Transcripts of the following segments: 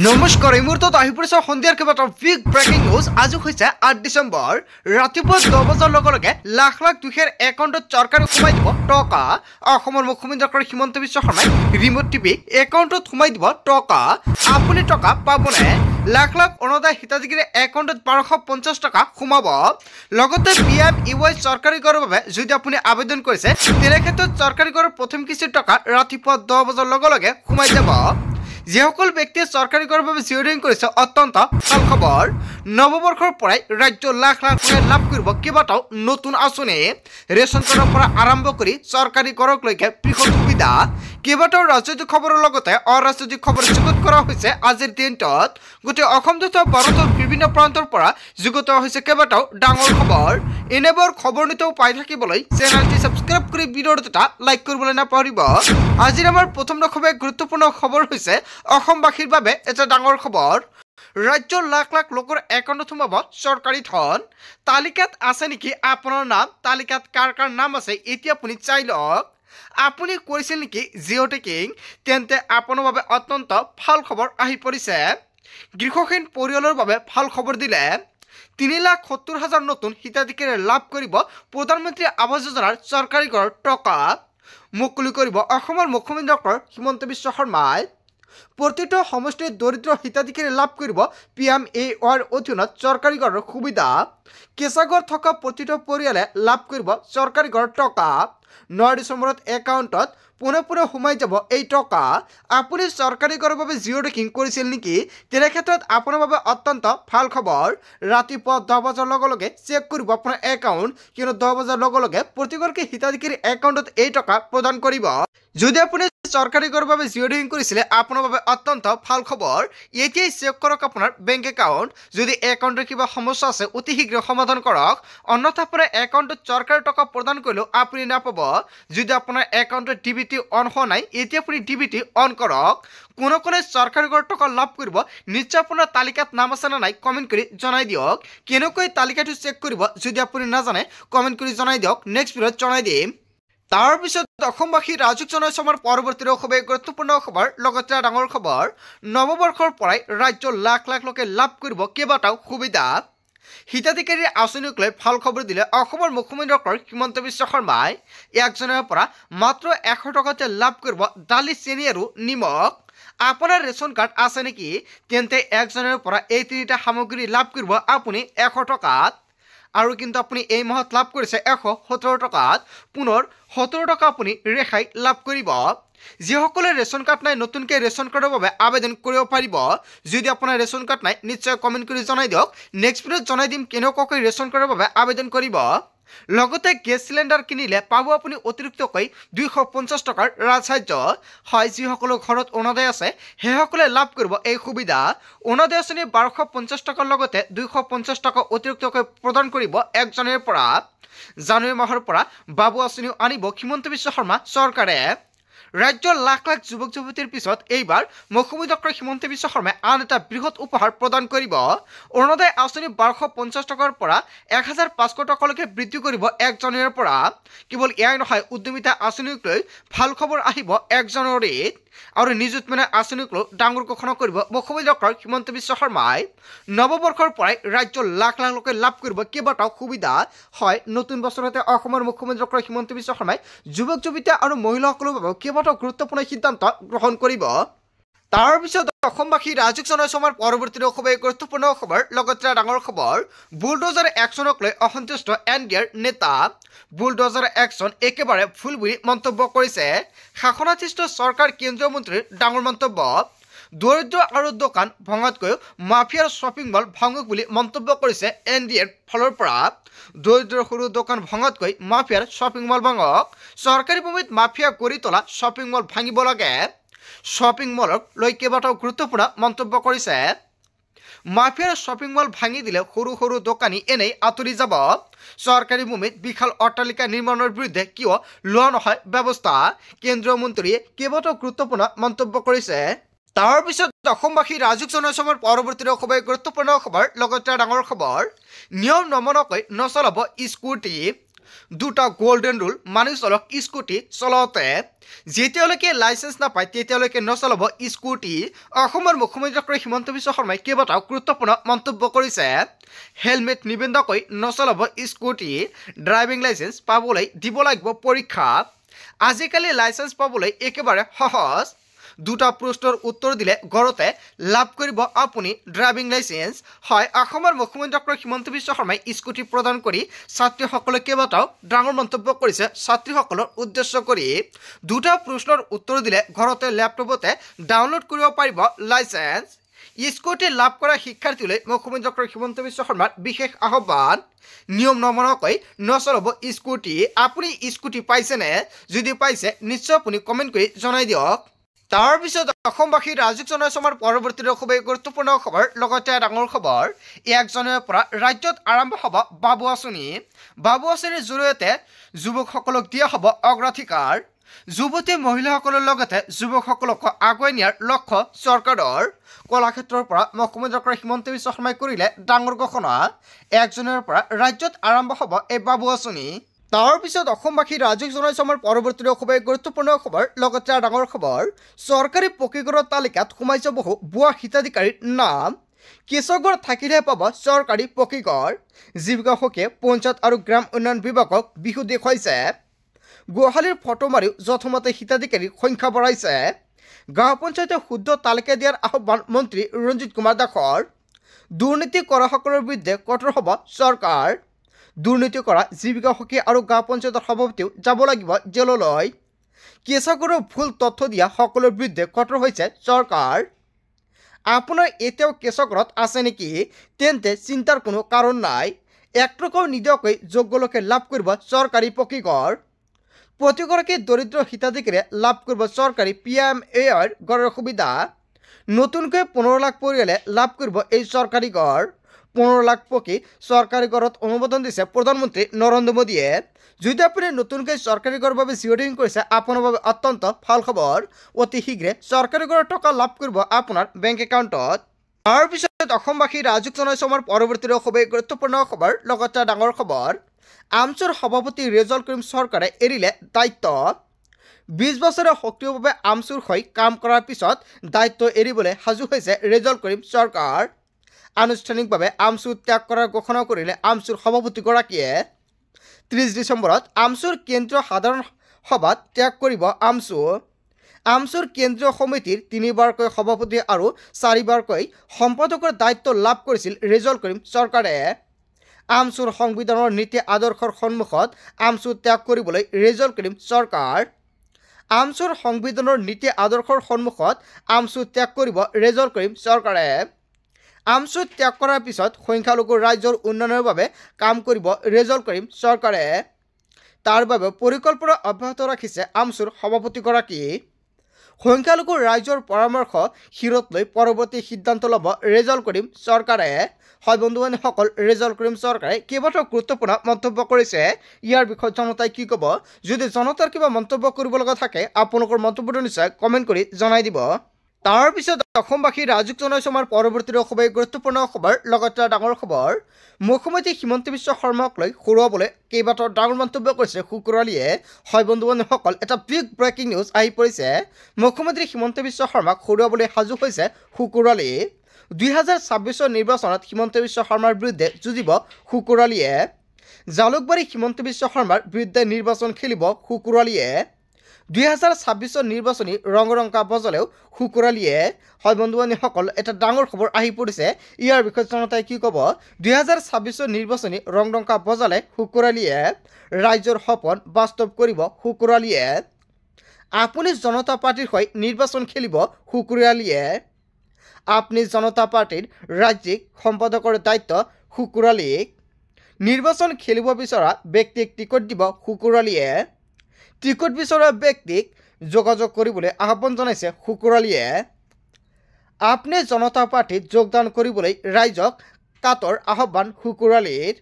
নমস্কাৰ এই মুহূৰ্তত আহি পৰিছে সন্ধিয়াৰ কেইবাটাও বিগ ব্ৰেকিং নিউজ। আজি হৈছে 8 ডিচেম্বৰ। ৰাতিপুৱা 10 বজাৰ লগে লগে লাখ লাখ দুখীয়াৰ একাউণ্টত চৰকাৰে সোমাই দিব টকা। অসমৰ মুখ্যমন্ত্ৰী ডক্টৰ হিমন্ত বিশ্ব শৰ্মাই ৰিমোট টিভি একাউণ্টত সোমাই দিব টকা। আপুনি টকা পাবনে? লাখ লাখ অৰুণোদয় হিতাধিকাৰীৰ একাউণ্টত 1250 টকা সোমাব। লগতে PMEY চৰকাৰী কৰৰ বাবে যদি আপুনি আবেদন কৰিছে তেনে ক্ষেত্ৰত চৰকাৰী কৰৰ প্ৰথম কিস্তিৰ টকা ৰাতিপুৱা 10 বজাৰ লগে লগে সোমাই যাব। যিসকল ব্যক্তিয়ে চৰকাৰী কৰৰ বাবে জিঅ'ৰিং কৰিছে অত্যন্ত ভাল খবৰ। নৱবৰ্ষৰ পৰাই ৰাজ্য লাখ লাখ লাভ কৰিব কেইবাটাও নতুন আঁচনি। ৰেচন কাৰ্ডৰ পৰা আৰম্ভ কৰি চৰকাৰী কৰকলৈকে বৃহৎ সুবিধা। কেইবাটাও ৰাজনৈতিক খবৰৰ লগতে অৰাজনৈতিক খবৰ যুগুত কৰা হৈছে আজিৰ দিনটোত। গোটেই অসম তথা ভাৰতৰ বিভিন্ন প্ৰান্তৰ পৰা যুগুত হৈছে কেইবাটাও ডাঙৰ খবৰ। এনেবোৰ খবৰ নিতেও পাই থাকিবলৈ চেনেলটি ছাবস্ক্ৰাইব কৰি ভিডিঅ'টো এটা লাইক কৰিবলৈ নাপাহৰিব। আজিৰ আমাৰ প্ৰথম খুবেই গুৰুত্বপূৰ্ণ খবৰ হৈছে অসমবাসীৰ বাবে এটা ডাঙৰ খবৰ। ৰাজ্যৰ লাখ লাখ লোকৰ একাউণ্টত সোমাব চৰকাৰী ধন। তালিকাত আছে নেকি আপোনাৰ নাম? তালিকাত কাৰ কাৰ নাম আছে এতিয়া আপুনি চাই লওক। আপুনি কৰিছিল নেকি জিঅ' টেকিং? তেন্তে আপোনাৰ বাবে অত্যন্ত ভাল খবৰ আহি পৰিছে। গৃহহীন পৰিয়ালৰ বাবে ভাল খবৰ দিলে। 3,70,000 নতুন হিতাধিকাৰীয়ে লাভ কৰিব প্ৰধানমন্ত্ৰী আৱাস যোজনাৰ চৰকাৰী ঘৰৰ টকা। মুকলি কৰিব অসমৰ মুখ্যমন্ত্ৰী ডক্টৰ হিমন্ত বিশ্ব শৰ্মাই। প্ৰতিটো সমষ্টিৰ দৰিদ্ৰ হিতাধিকাৰী লাভ কৰিব PMEYৰ অধীনত চৰকাৰী ঘৰৰ সুবিধা। কেঁচা ঘৰ থকা প্ৰতিটো পৰিয়ালে লাভ কৰিব চৰকাৰী ঘৰৰ টকা। 9 ডিচেম্বৰত একাউণ্টত পোনে পোনে সোমাই যাব এই টকা। আপুনি চৰকাৰী ঘৰৰ বাবে জিঅ' টেকিং কৰিছিল নেকি? তেনে ক্ষেত্ৰত আপোনাৰ বাবে অত্যন্ত ভাল খবৰ। ৰাতিপুৱা 10 বজাৰ লগে লগে চেক কৰিব আপোনাৰ একাউণ্ট, কিন্তু 10 বজাৰ লগে লগে প্ৰতিগৰাকী হিতাধিকাৰী একাউণ্টত এই টকা প্ৰদান কৰিব। যদি আপুনি চৰকাৰী ঘৰৰ বাবে জিঅ' টেকিং কৰিছিলে আপোনাৰ বাবে অত্যন্ত ভাল খবৰ। এতিয়াই চেক কৰক আপোনাৰ বেংক একাউণ্ট। যদি একাউণ্টৰ কিবা সমস্যা আছে অতি শীঘ্ৰে সমাধান কৰক, অন্যথা আপোনাৰ একাউণ্টত চৰকাৰী টকা প্ৰদান কৰিলেও আপুনি নাপাব। যদি আপোনাৰ একাউণ্টত DBT অন হোৱা নাই এতিয়া আপুনি DBT অন কৰক। কোনে কোনে চৰকাৰী ঘৰৰ টকা লাভ কৰিব নিশ্চয় আপোনাৰ তালিকাত নাম আছে নে নাই কমেণ্ট কৰি জনাই দিয়ক। কেনেকৈ তালিকাটো চেক কৰিব যদি আপুনি নাজানে কমেণ্ট কৰি জনাই দিয়ক, নেক্সট ভিডিঅ'ত জনাই দিম। তাৰপিছত অসমবাসী ৰাজুক জনাইছে আমাৰ পৰৱৰ্তী খুবেই গুৰুত্বপূৰ্ণ খবৰ, লগতে ডাঙৰ খবৰ। নৱবৰ্ষৰ পৰাই ৰাজ্যৰ লাখ লাখ লোকে লাভ কৰিব কেইবাটাও সুবিধা। হিতাধিকাৰীৰ আঁচনিক লৈ ভাল খবৰ দিলে অসমৰ মুখ্যমন্ত্ৰী ডক্টৰ হিমন্ত বিশ্ব শৰ্মাই। 1 জানুৱাৰীৰ পৰা মাত্ৰ 100 টকাতে লাভ কৰিব দালি, চেনি আৰু নিমখ। আপোনাৰ ৰেচন কাৰ্ড আছে নেকি? তেন্তে 1 জানুৱাৰীৰ পৰা এই 3টা সামগ্ৰী লাভ কৰিব আপুনি 100 টকাত। আৰু কিন্তু আপুনি এই মাহত লাভ কৰিছে 117 টকাত। পুনৰ 17 টকা আপুনি ৰেহাই লাভ কৰিব। যিসকলে ৰেচন কাৰ্ড নাই নতুনকৈ ৰেচন কাৰ্ডৰ বাবে আবেদন কৰিব পাৰিব। যদি আপোনাৰ ৰেচন কাৰ্ড নাই নিশ্চয় কমেণ্ট কৰি জনাই দিয়ক, নেক্সট ভিডিঅ'ত জনাই দিম কেনেকুৱাকৈ ৰেচন কাৰ্ডৰ বাবে আবেদন কৰিব। লগতে গেছ চিলিণ্ডাৰ কিনিলে পাব আপুনি অতিৰিক্তকৈ 250 টকাৰ ৰাজসাহায্য। হয়, যিসকলৰ ঘৰত অৰুণোদয় আছে সেইসকলে লাভ কৰিব এই সুবিধা। অৰুণোদয় আঁচনি 1250 টকাৰ লগতে 250 টকা অতিৰিক্তকৈ প্ৰদান কৰিব 1 জানুৱাৰীৰ পৰা। জানুৱাৰী মাহৰ পৰা বাবু আঁচনিও আনিব হিমন্ত বিশ্ব শৰ্মা চৰকাৰে। ৰাজ্যৰ লাখ লাখ যুৱক যুৱতীৰ পিছত এইবাৰ মুখ্যমন্ত্ৰী ডক্টৰ হিমন্ত বিশ্ব শৰ্মাই আন এটা বৃহৎ উপহাৰ প্ৰদান কৰিব। অৰুণোদয় আঁচনি 1250 টকাৰ পৰা 1,500 টকালৈকে বৃদ্ধি কৰিব 1 জানুৱাৰীৰ পৰা। কেৱল এয়াই নহয়, উদ্যমিতা আঁচনিক লৈ ভাল খবৰ আহিব 1 জানুৱাৰীত। আৰু নিযুত মইনা আঁচনিক লৈ ডাঙৰ ঘোষণা কৰিব মুখ্যমন্ত্ৰী ডক্টৰ হিমন্ত বিশ্ব শৰ্মাই। নৱবৰ্ষৰ পৰাই ৰাজ্যৰ লাখ লাখ লোকে লাভ কৰিব কেইবাটাও সুবিধা। হয়, নতুন বছৰতে অসমৰ মুখ্যমন্ত্ৰী ডক্টৰ হিমন্ত বিশ্ব শৰ্মাই যুৱক যুৱতী আৰু মহিলাসকলৰ বাবে কেইবাটাও গুৰুত্বপূৰ্ণ সিদ্ধান্ত গ্ৰহণ কৰিব। তাৰপিছত অসমবাসী ৰাজুক জনাইছে আমাৰ পৰৱৰ্তী খুবেই গুৰুত্বপূৰ্ণ খবৰ, লগতে ডাঙৰ খবৰ। বুলডোজাৰ একশ্যনক লৈ অসন্তুষ্ট NDAৰ নেতা। বুলডোজাৰ একশ্যন একেবাৰে ভুল বুলি মন্তব্য কৰিছে শাসনাধিষ্ঠ চৰকাৰ কেন্দ্ৰীয় মন্ত্ৰীৰ ডাঙৰ মন্তব্য। দৰিদ্ৰ আৰু দোকান ভঙাতকৈ মাফিয়াৰ শ্বপিং মল ভাঙক বুলি মন্তব্য কৰিছে NDAৰ ফালৰ পৰা। দৰিদ্ৰ সৰু দোকান ভঙাতকৈ মাফিয়াৰ শ্বপিং মল ভাঙক। চৰকাৰী ভূমিত মাফিয়া গঢ়ি তোলা শ্বপিং মল ভাঙিব লাগে। শ্বপিং মলক লৈ কেইবাটাও গুৰুত্বপূৰ্ণ মন্তব্য কৰিছে। মাফিয়াৰ শ্বপিং মল ভাঙি দিলে সৰু সৰু দোকানী এনেই আঁতৰি যাব। চৰকাৰী ভূমিত বিশাল অট্টালিকা নিৰ্মাণৰ বিৰুদ্ধে কিয় লোৱা নহয় ব্যৱস্থা? কেন্দ্ৰীয় মন্ত্ৰীয়ে কেইবাটাও গুৰুত্বপূৰ্ণ মন্তব্য কৰিছে। তাৰপিছত অসমবাসী ৰাজুক জনাইছে আমাৰ পৰৱৰ্তী খুবেই গুৰুত্বপূৰ্ণ খবৰ, লগতে ডাঙৰ খবৰ। নিয়ম নমনাকৈ নচলাব স্কুটি। দুটা গোল্ডেন ৰুল মানি চলক স্কুটি চলাওঁতে যেতিয়ালৈকে লাইচেন্স নাপায় তেতিয়ালৈকে নচলাব স্কুটি অসমৰ মুখ্যমন্ত্ৰী হিমন্ত বিশ্ব শৰ্মাই কেইবাটাও গুৰুত্বপূৰ্ণ মন্তব্য কৰিছে হেলমেট নিপিন্ধাকৈ নচলাব স্কুটি ড্ৰাইভিং লাইচেন্স পাবলৈ দিব লাগিব পৰীক্ষা আজিকালি লাইচেন্স পাবলৈ একেবাৰে সহজ দুটা প্ৰশ্নৰ উত্তৰ দিলে ঘৰতে লাভ কৰিব আপুনি ড্ৰাইভিং লাইচেন্স হয় অসমৰ মুখ্যমন্ত্ৰী হিমন্ত বিশ্ব শৰ্মাই স্কুটি প্ৰদান কৰি ছাত্ৰীসকলক কেইবাটাও ডাঙৰ মন্তব্য কৰিছে ছাত্ৰীসকলৰ উদ্দেশ্য কৰি দুটা প্ৰশ্নৰ উত্তৰ দিলে ঘৰতে লেপটপতে ডাউনলোড কৰিব পাৰিব লাইচেন্স স্কুটি লাভ কৰা শিক্ষাৰ্থীলৈ মুখ্যমন্ত্ৰী হিমন্ত বিশ্ব শৰ্মাৰ বিশেষ আহ্বান নিয়ম নমনাকৈ নচলাব স্কুটি আপুনি স্কুটি পাইছেনে যদি পাইছে নিশ্চয় আপুনি কমেণ্ট কৰি জনাই দিয়ক তাৰপিছত অসমবাসী ৰাজুক জনসমাৰ পৰৱৰ্তী খুবেই গুৰুত্বপূৰ্ণ খবৰ লগতে ডাঙৰ খবৰ 1 জানুৱাৰীৰ পৰা ৰাজ্যত আৰম্ভ হ'ব বাবু আঁচনিৰ জৰিয়তে যুৱকসকলক দিয়া হ'ব অগ্ৰাধিকাৰ যুৱতী মহিলাসকলৰ লগতে যুৱকসকলক আগুৱাই নিয়াৰ লক্ষ্য চৰকাৰৰ কলাক্ষেত্ৰৰ পৰা মুখ্যমন্ত্ৰী হিমন্ত বিশ্ব শৰ্মাই কৰিলে ডাঙৰ ঘোষণা 1 জানুৱাৰীৰ পৰা ৰাজ্যত আৰম্ভ হ'ব এই বাবু আঁচনি তাৰপিছত অসমবাসী ৰাজুক জনসমাৰ পৰৱৰ্তী খুবেই গুৰুত্বপূৰ্ণ খবৰ লগতে ডাঙৰ খবৰ চৰকাৰী পকীঘৰৰ তালিকাত সোমাইছে বহু ভুৱা হিতাধিকাৰীৰ নাম কৃষকৰ থাকিলে পাব চৰকাৰী পকীঘৰ জীৱিকা সখী পঞ্চায়ত আৰু গ্ৰাম উন্নয়ন বিভাগক বিহু দেখুৱাইছে গুৱাহাটীৰ ফটো মাৰিও যথমতে হিতাধিকাৰীৰ সংখ্যা বঢ়াইছে গাঁও পঞ্চায়তে শুদ্ধ তালিকা দিয়াৰ আহ্বান মন্ত্ৰী ৰঞ্জিত কুমাৰ দাসৰ দুৰ্নীতি কৰাসকলৰ বিৰুদ্ধে কঠোৰ হ'ব চৰকাৰ দুৰ্নীতি কৰা জীৱিকা সখী আৰু গাঁও পঞ্চায়তৰ সভাপতিও যাব লাগিব জেললৈ কৃষকৰ ভুল তথ্য দিয়া সকলৰ বিৰুদ্ধে কঠোৰ হৈছে চৰকাৰ আপোনাৰ এতিয়াও কৃষকৰত আছে নেকি তেন্তে চিন্তাৰ কোনো কাৰণ নাই 1 টকাও নিদিয়াকৈ যোগ্য লোকে লাভ কৰিব চৰকাৰী পকীঘৰ প্ৰতিগৰাকী দৰিদ্ৰ হিতাধিকাৰীয়ে লাভ কৰিব চৰকাৰী PMAৰ ঘৰৰ সুবিধা নতুনকৈ 15 লাখ পৰিয়ালে লাভ কৰিব এই চৰকাৰী ঘৰ 15 লাখ পকী চৰকাৰী ঘৰত অনুমোদন দিছে প্ৰধানমন্ত্ৰী নৰেন্দ্ৰ মোদীয়ে যদি আপুনি নতুনকৈ চৰকাৰী ঘৰৰ বাবে জিঅ'ডিং কৰিছে আপোনাৰ বাবে অত্যন্ত ভাল খবৰ অতি শীঘ্ৰে চৰকাৰী ঘৰৰ টকা লাভ কৰিব আপোনাৰ বেংক একাউণ্টত তাৰপিছত অসমবাসী ৰাজুক জনসমাৰ পৰৱৰ্তী খুবেই গুৰুত্বপূৰ্ণ খবৰ লগতে ডাঙৰ খবৰ আমচুৰ সভাপতি ৰেজাউল কৰিম চৰকাৰে এৰিলে দায়িত্ব 20 বছৰে সক্ৰিয়ভাৱে আমচুৰ হৈ কাম কৰাৰ পিছত দায়িত্ব এৰিবলৈ সাজু হৈছে ৰেজাউল কৰিম চৰকাৰ আনুষ্ঠানিকভাৱে আমচু ত্যাগ কৰাৰ ঘোষণা কৰিলে আমচুৰ সভাপতিগৰাকীয়ে 30 ডিচেম্বৰত আমচুৰ কেন্দ্ৰীয় সাধাৰণ সভাত ত্যাগ কৰিব আমচুৰ কেন্দ্ৰীয় সমিতিৰ 3বাৰকৈ সভাপতি আৰু 4বাৰকৈ সম্পাদকৰ দায়িত্ব লাভ কৰিছিল ৰেজাউল কৰিম চৰকাৰে আমচুৰ সংবিধানৰ নীতি আদৰ্শৰ সন্মুখত আমচু ত্যাগ কৰিবলৈ ৰেজাউল কৰিম চৰকাৰ আমচুৰ সংবিধানৰ নীতি আদৰ্শৰ সন্মুখত আমচু ত্যাগ কৰিব ৰেজাউল কৰিম চৰকাৰে আমচু ত্যাগ কৰাৰ পিছত সংখ্যালঘু ৰাজ্যৰ উন্নয়নৰ বাবে কাম কৰিব ৰেজাউল কৰিম চৰকাৰে তাৰ বাবে পৰিকল্পনা অব্যাহত ৰাখিছে আমচুৰ সভাপতিগৰাকী সংখ্যালঘু ৰাজ্যৰ পৰামৰ্শ শিৰত লৈ পৰৱৰ্তী সিদ্ধান্ত ল'ব ৰেজাউল কৰিম চৰকাৰে হয় বন্ধুবান্ধৱসকল ৰেজাউল কৰিম চৰকাৰে কেইবাটাও গুৰুত্বপূৰ্ণ মন্তব্য কৰিছে ইয়াৰ বিষয়ে জনতাই কি ক'ব যদি জনতাৰ কিবা মন্তব্য কৰিব লগা থাকে আপোনালোকৰ মন্তব্যটো নিশ্চয় কমেণ্ট কৰি জনাই দিব তাৰপিছত অসমবাসী ৰাজুক জনসমাৰ পৰৱৰ্তী খুবেই গুৰুত্বপূৰ্ণ খবৰ লগতে ডাঙৰ খবৰ মুখ্যমন্ত্ৰী হিমন্ত বিশ্ব শৰ্মাক লৈ হৰুৱাবলৈ কেইবাটাও ডাঙৰ মন্তব্য কৰিছে শুকুৰালীয়ে হয় বন্ধুবান্ধৱসকল এটা বিগ ব্ৰেকিং নিউজ আহি পৰিছে মুখ্যমন্ত্ৰী হিমন্ত বিশ্ব শৰ্মাক হৰুৱাবলৈ সাজু হৈছে শুকুৰালী 2026 নিৰ্বাচনত হিমন্ত বিশ্ব শৰ্মাৰ বিৰুদ্ধে যুঁজিব শুকুৰালীয়ে জালুকবাৰী হিমন্ত বিশ্ব শৰ্মাৰ বিৰুদ্ধে নিৰ্বাচন খেলিব শুকুৰালীয়ে 2026 নিৰ্বাচনী ৰংৰংকা বজালেও শুকুৰালীয়ে হয় বন্ধুবান্ধৱসকল এটা ডাঙৰ খবৰ আহি পৰিছে ইয়াৰ বিষয়ে জনতাই কি ক'ব 2026 নিৰ্বাচনী ৰংৰংকা বজালে শুকুৰালীয়ে ৰাজ্যৰ সপোন বাস্তৱ কৰিব শুকুৰালীয়ে আপুনি জনতা পাৰ্টিৰ হৈ নিৰ্বাচন খেলিব শুকুৰালীয়ে আপনি জনতা পাৰ্টিৰ ৰাজ্যিক সম্পাদকৰ দায়িত্ব শুকুৰালীক নিৰ্বাচন খেলিব বিচৰা ব্যক্তিক টিকট দিব শুকুৰালীয়ে টিকট বিচৰা ব্যক্তিক যোগাযোগ কৰিবলৈ আহ্বান জনাইছে শুকুৰালীয়ে আপনি জনতা পাৰ্টিত যোগদান কৰিবলৈ ৰাইজক কাটৰ আহ্বান শুকুৰালীৰ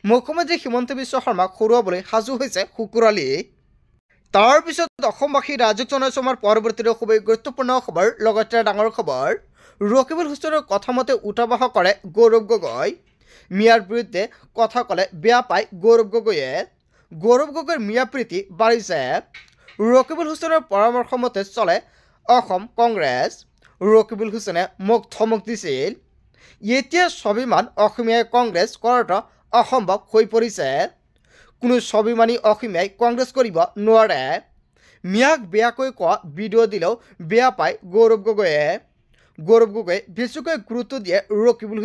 মুখ্যমন্ত্ৰী হিমন্ত বিশ্ব শৰ্মাক হৰুৱাবলৈ সাজু হৈছে শুকুৰালী তাৰপিছত অসমবাসী ৰাজুক জনসমাৰ পৰৱৰ্তী খুবেই গুৰুত্বপূৰ্ণ খবৰ লগতে ডাঙৰ খবৰ ৰকিবুল হুছেইনৰ কথা মতে উঠাবহ কৰে গৌৰৱ গগৈ মিয়াৰ বিৰুদ্ধে কথা ক'লে বেয়া পায় গৌৰৱ গগৈয়ে গৌৰৱ গগৈৰ মিয়া প্ৰীতি বাঢ়িছে ৰকিবুল হুছেইনৰ পৰামৰ্শ মতে চলে অসম কংগ্ৰেছ ৰকিবুল হুছেইনে মোক ধমক দিছিল এতিয়া স্বাভিমান অসমীয়াই কংগ্ৰেছ কৰাটো অসম্ভৱ হৈ পৰিছে কোনো স্বাভিমানী অসমীয়াই কংগ্ৰেছ কৰিব নোৱাৰে মিয়াক বেয়াকৈ কোৱা ভিডিঅ' দিলেও বেয়া পায় গৌৰৱ গগৈয়ে বেছিকৈ গুৰুত্ব দিয়ে ৰকিবুল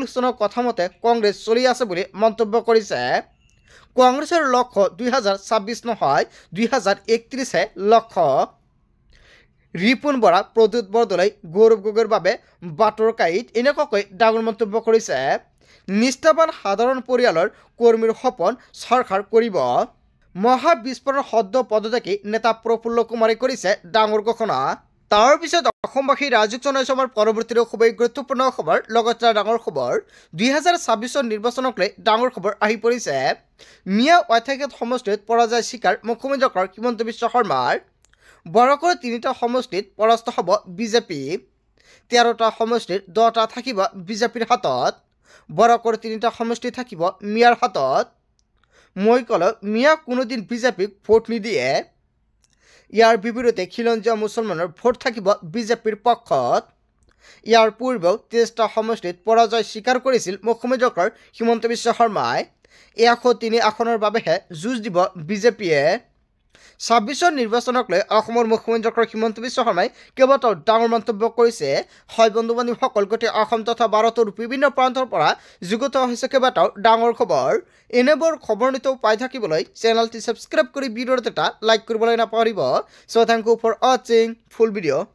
হুছেইনৰ কথা মতে কংগ্ৰেছ চলি আছে বুলি মন্তব্য কৰিছে কংগ্ৰেছৰ লক্ষ্য 2026 নহয় 2031হে লক্ষ্য ৰিপুণ বৰা প্ৰদ্যুৎ বৰদলৈ গৌৰৱ গগৈৰ বাবে বাটৰ কাঁইট এনেকুৱাকৈ ডাঙৰ মন্তব্য কৰিছে নিষ্ঠাবান সাধাৰণ পৰিয়ালৰ কৰ্মীৰ সপোন চৰকাৰ কৰিব মহাবিস্ফোৰণৰ সদ্য পদত্যাগী নেতা প্ৰফুল্ল কুমাৰে কৰিছে ডাঙৰ ঘোষণা তাৰ পিছত অসমবাসী ৰাজুক জনাইছে আমাৰ পৰৱৰ্তীৰে খুবেই গুৰুত্বপূৰ্ণ খবৰ লগতে ডাঙৰ খবৰ 2026 নিৰ্বাচনক লৈ ডাঙৰ খবৰ আহি পৰিছে মিয়া ঐতিহাসিক সমষ্টিত পৰাজয় স্বীকাৰ মুখ্যমন্ত্ৰী হিমন্ত বিশ্ব শৰ্মাৰ বৰকৰ 3টা সমষ্টিত পৰাস্ত হ'ব বিজেপি 13টা সমষ্টিৰ 10টা থাকিব বিজেপিৰ হাতত বৰকৰ 3টা সমষ্টি থাকিব মিয়াৰ হাতত মই ক'লো মিয়া কোনোদিন বিজেপিক ভোট নিদিয়ে ইয়াৰ বিপৰীতে খিলঞ্জীয়া মুছলমানৰ ভোট থাকিব বিজেপিৰ পক্ষত ইয়াৰ পূৰ্বেও 23টা সমষ্টিত পৰাজয় স্বীকাৰ কৰিছিল মুখ্যমন্ত্ৰী হিমন্ত বিশ্ব শৰ্মাই 103 আসনৰ বাবেহে যুঁজ দিব বিজেপিয়ে 26 নিৰ্বাচনক লৈ অসমৰ মুখ্যমন্ত্ৰী হিমন্ত বিশ্ব শৰ্মাই কেইবাটাও ডাঙৰ মন্তব্য কৰিছে হয় বন্ধু বান্ধৱীসকল গোটেই অসম তথা ভাৰতৰ বিভিন্ন প্ৰান্তৰ পৰা যুগুত হৈছে কেইবাটাও ডাঙৰ খবৰ এনেবোৰ খবৰ নিতৌ পাই থাকিবলৈ চেনেলটি ছাবস্ক্ৰাইব কৰি ভিডিঅ'ত এটা লাইক কৰিবলৈ নাপাহৰিব সো থ্যাংক ইউ ফৰ ৱাচিং ফুল ভিডিঅ'